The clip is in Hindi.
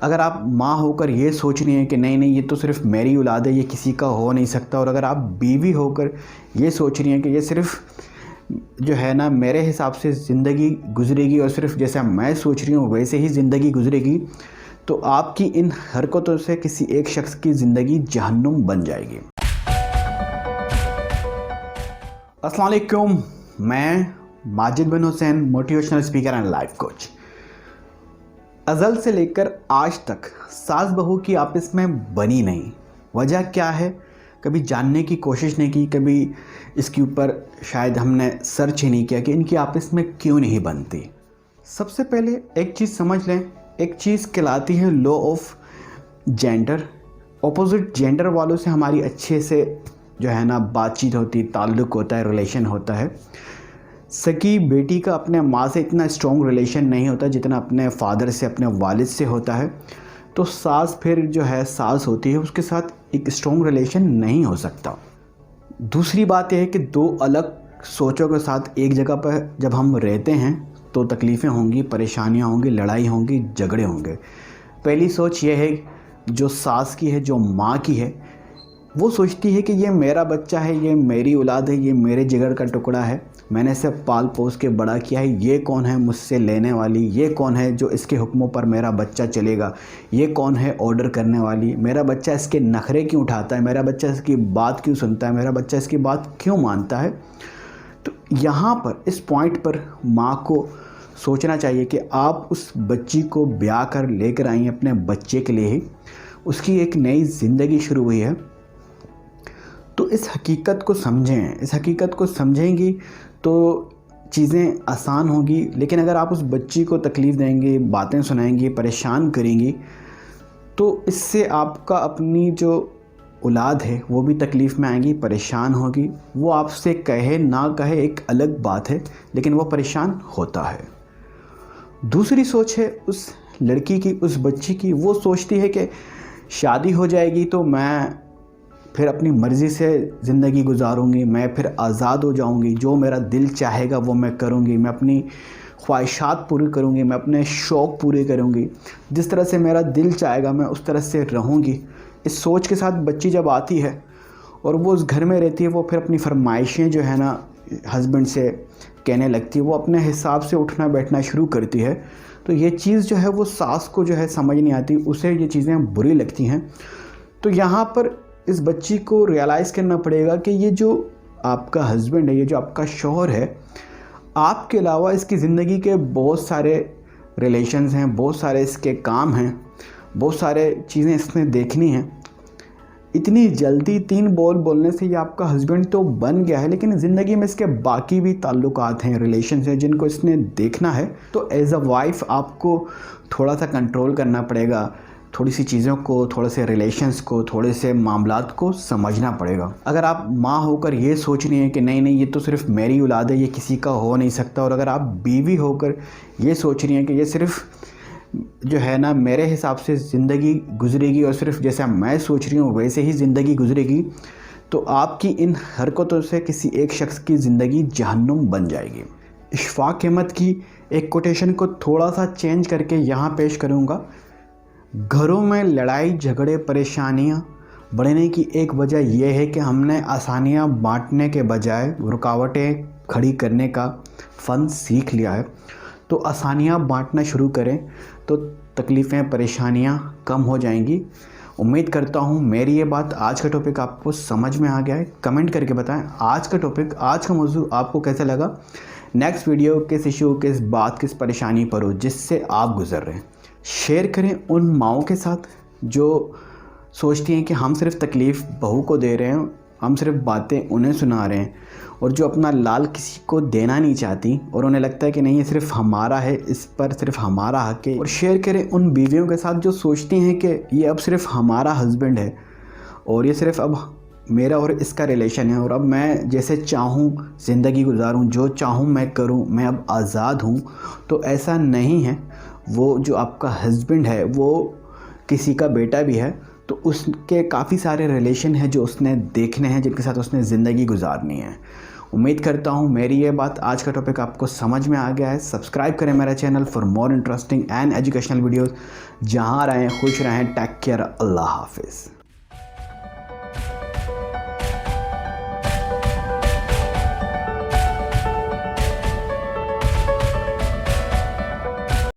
अगर आप माँ होकर ये सोच रही हैं कि नहीं नहीं ये तो सिर्फ मेरी औलाद है, ये किसी का हो नहीं सकता, और अगर आप बीवी होकर ये सोच रही हैं कि ये सिर्फ जो है ना मेरे हिसाब से ज़िंदगी गुजरेगी और सिर्फ जैसा मैं सोच रही हूँ वैसे ही ज़िंदगी गुजरेगी, तो आपकी इन हरकतों से किसी एक शख्स की ज़िंदगी जहन्नुम बन जाएगी। अस्सलाम वालेकुम, मैं Majid bin Hussain, motivational speaker and life coach. अज़ल से लेकर आज तक सास बहू की आपस में बनी नहीं। वजह क्या है, कभी जानने की कोशिश नहीं की, कभी इसके ऊपर शायद हमने सर्च ही नहीं किया कि इनकी आपस में क्यों नहीं बनती। सबसे पहले एक चीज़ समझ लें, एक चीज़ कहलाती है law of gender. Opposite gender वालों से हमारी अच्छे से जो है ना बातचीत होती, ताल्लुक़ होता है, रिलेशन होता है। सकी बेटी का अपने माँ से इतना स्ट्रॉन्ग रिलेशन नहीं होता जितना अपने फादर से, अपने वालिद से होता है। तो सास फिर जो है सास होती है, उसके साथ एक स्ट्रॉन्ग रिलेशन नहीं हो सकता। दूसरी बात यह है कि दो अलग सोचों के साथ एक जगह पर जब हम रहते हैं तो तकलीफ़ें होंगी, परेशानियाँ होंगी, लड़ाई होंगी, झगड़े होंगे। पहली सोच यह है जो सास की है, जो माँ की है, वो सोचती है कि ये मेरा बच्चा है, ये मेरी औलाद है, ये मेरे जिगर का टुकड़ा है, मैंने इसे पाल पोस के बड़ा किया है, ये कौन है मुझसे लेने वाली, ये कौन है जो इसके हुक्मों पर मेरा बच्चा चलेगा, ये कौन है ऑर्डर करने वाली, मेरा बच्चा इसके नखरे क्यों उठाता है, मेरा बच्चा इसकी बात क्यों सुनता है, मेरा बच्चा इसकी बात क्यों मानता है। तो यहाँ पर इस पॉइंट पर माँ को सोचना चाहिए कि आप उस बच्ची को ब्याह कर लेकर आई हैं अपने बच्चे के लिए ही, उसकी एक नई ज़िंदगी शुरू हुई है। तो इस हकीकत को समझें, इस हकीकत को समझेंगी तो चीज़ें आसान होगी। लेकिन अगर आप उस बच्ची को तकलीफ़ देंगे, बातें सुनाएंगी, परेशान करेंगी, तो इससे आपका अपनी जो औलाद है वो भी तकलीफ़ में आएगी, परेशान होगी। वो आपसे कहे ना कहे एक अलग बात है, लेकिन वो परेशान होता है। दूसरी सोच है उस लड़की की, उस बच्ची की। वो सोचती है कि शादी हो जाएगी तो मैं फिर अपनी मर्ज़ी से ज़िंदगी गुजारूंगी, मैं फिर आज़ाद हो जाऊंगी, जो मेरा दिल चाहेगा वो मैं करूंगी, मैं अपनी ख्वाहिशात पूरी करूंगी, मैं अपने शौक़ पूरे करूंगी, जिस तरह से मेरा दिल चाहेगा मैं उस तरह से रहूंगी। इस सोच के साथ बच्ची जब आती है और वो उस घर में रहती है, वो फिर अपनी फरमाइशें जो है ना हस्बैंड से कहने लगती है, वो अपने हिसाब से उठना बैठना शुरू करती है। तो ये चीज़ जो है वो सास को जो है समझ नहीं आती, उसे ये चीज़ें बुरी लगती हैं। तो यहाँ पर इस बच्ची को रियलाइज़ करना पड़ेगा कि ये जो आपका हस्बैंड है, ये जो आपका शौहर है, आपके अलावा इसकी ज़िंदगी के बहुत सारे रिलेशंस हैं, बहुत सारे इसके काम हैं, बहुत सारे चीज़ें इसने देखनी हैं। इतनी जल्दी 3 बोल बोलने से ये आपका हस्बैंड तो बन गया है, लेकिन ज़िंदगी में इसके बाकी भी ताल्लुकात हैं, रिलेशंस हैं जिनको इसने देखना है। तो एज़ अ वाइफ आपको थोड़ा सा कंट्रोल करना पड़ेगा, थोड़ी सी चीज़ों को, थोड़े से रिलेशंस को, थोड़े से मामलात को समझना पड़ेगा। अगर आप माँ होकर ये सोच रही हैं कि नहीं नहीं ये तो सिर्फ मेरी औलाद है, ये किसी का हो नहीं सकता, और अगर आप बीवी होकर ये सोच रही हैं कि ये सिर्फ जो है ना मेरे हिसाब से ज़िंदगी गुजरेगी और सिर्फ जैसा मैं सोच रही हूँ वैसे ही ज़िंदगी गुजरेगी, तो आपकी इन हरकतों से किसी एक शख्स की ज़िंदगी जहन्नुम बन जाएगी। इशफाक अहमद की एक कोटेशन को थोड़ा सा चेंज करके यहाँ पेश करूँगा। घरों में लड़ाई झगड़े परेशानियाँ बढ़ने की एक वजह यह है कि हमने आसानियाँ बांटने के बजाय रुकावटें खड़ी करने का फ़न सीख लिया है। तो आसानियाँ बांटना शुरू करें तो तकलीफ़ें, परेशानियाँ कम हो जाएंगी। उम्मीद करता हूँ मेरी ये बात, आज का टॉपिक आपको समझ में आ गया है। कमेंट करके बताएं आज का टॉपिक, आज का मौजू आपको कैसा लगा। नेक्स्ट वीडियो किस इशू, किस बात, किस परेशानी पर हो जिससे आप गुजर रहे हैं, शेयर करें उन माँओं के साथ जो सोचती हैं कि हम सिर्फ तकलीफ़ बहू को दे रहे हैं, हम सिर्फ बातें उन्हें सुना रहे हैं, और जो अपना लाल किसी को देना नहीं चाहती और उन्हें लगता है कि नहीं ये सिर्फ हमारा है, इस पर सिर्फ हमारा हक है। और शेयर करें उन बीवियों के साथ जो सोचती हैं कि ये अब सिर्फ हमारा हस्बैंड है और ये सिर्फ अब मेरा और इसका रिलेशन है, और अब मैं जैसे चाहूँ ज़िंदगी गुजारूँ, जो चाहूँ मैं करूँ, मैं अब आज़ाद हूँ। तो ऐसा नहीं है। वो जो आपका हस्बैंड है वो किसी का बेटा भी है, तो उसके काफ़ी सारे रिलेशन हैं जो उसने देखने हैं, जिनके साथ उसने ज़िंदगी गुजारनी है। उम्मीद करता हूँ मेरी ये बात, आज का टॉपिक आपको समझ में आ गया है। सब्सक्राइब करें मेरा channel for more interesting and educational videos. जहाँ रहें खुश रहें, टेक केयर, अल्लाह हाफिज़।